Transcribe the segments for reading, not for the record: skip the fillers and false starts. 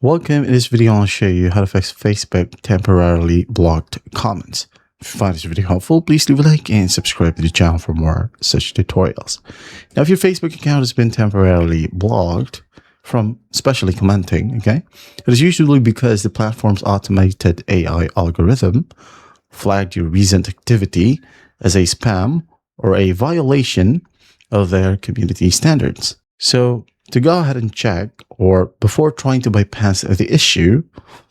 Welcome. In this video, I'll show you how to fix Facebook temporarily blocked comments. If you find this video helpful, please leave a like and subscribe to the channel for more such tutorials. Now, if your Facebook account has been temporarily blocked from especially commenting, it is usually because the platform's automated AI algorithm flagged your recent activity as a spam or a violation of their community standards. So to go ahead and check, or before trying to bypass the issue,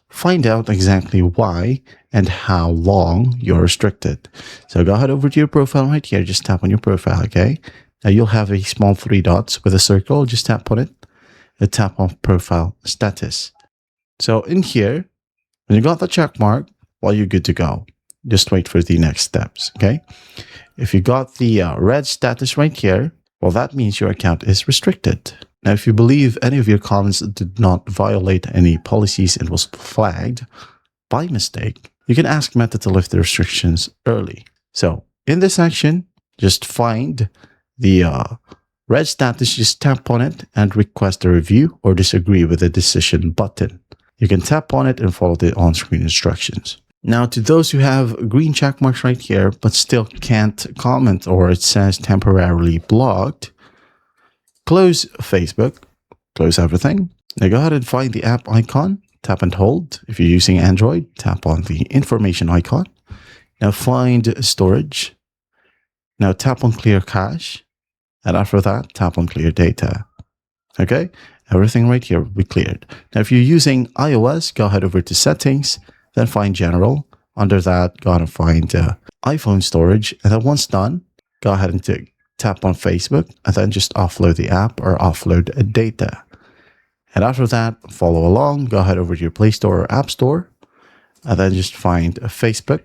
find out exactly why and how long you're restricted. So go ahead over to your profile right here. Just tap on your profile, okay? Now you'll have a small 3 dots with a circle. Just tap on it and tap on profile status. So in here, when you got the check mark, well, you're good to go. Just wait for the next steps, okay? If you got the red status right here, well, that means your account is restricted. Now, if you believe any of your comments did not violate any policies and was flagged by mistake, you can ask Meta to lift the restrictions early. So in this section, just find the red status, just tap on it and request a review or disagree with the decision button. You can tap on it and follow the on-screen instructions. Now, to those who have green check marks right here, but still can't comment or it says temporarily blocked, close Facebook, close everything. Now go ahead and find the app icon, tap and hold. If you're using Android, tap on the information icon. Now find storage. Now tap on clear cache. And after that, tap on clear data. Okay, everything right here will be cleared. Now if you're using iOS, go ahead over to settings, then find general. Under that, go ahead and find iPhone storage. And then once done, go ahead and tap on Facebook and then just offload the app or offload data. And after that, follow along, go ahead over to your Play Store or App Store and then just find Facebook.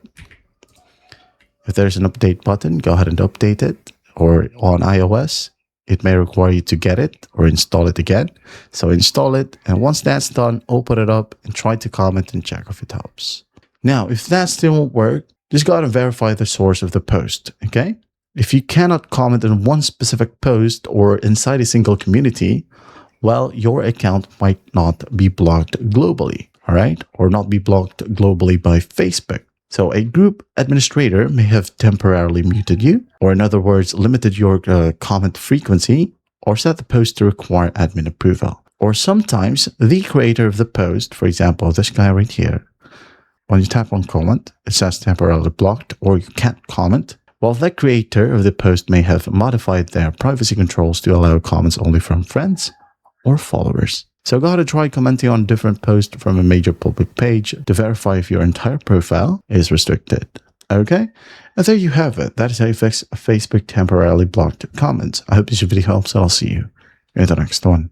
If there's an update button, go ahead and update it, or on iOS, it may require you to get it or install it again. So install it, and once that's done, open it up and try to comment and check if it helps. Now, if that still won't work, just go ahead and verify the source of the post, okay? If you cannot comment on one specific post or inside a single community, well, your account might not be blocked globally, all right? Or not be blocked globally by Facebook. So a group administrator may have temporarily muted you, or in other words, limited your comment frequency, or set the post to require admin approval. Or sometimes the creator of the post, for example, this guy right here, when you tap on comment, it says temporarily blocked or you can't comment. Well, the creator of the post may have modified their privacy controls to allow comments only from friends or followers. So go ahead and try commenting on a different post from a major public page to verify if your entire profile is restricted. Okay? And there you have it. That is how you fix Facebook temporarily blocked comments. I hope this video helps, and I'll see you in the next one.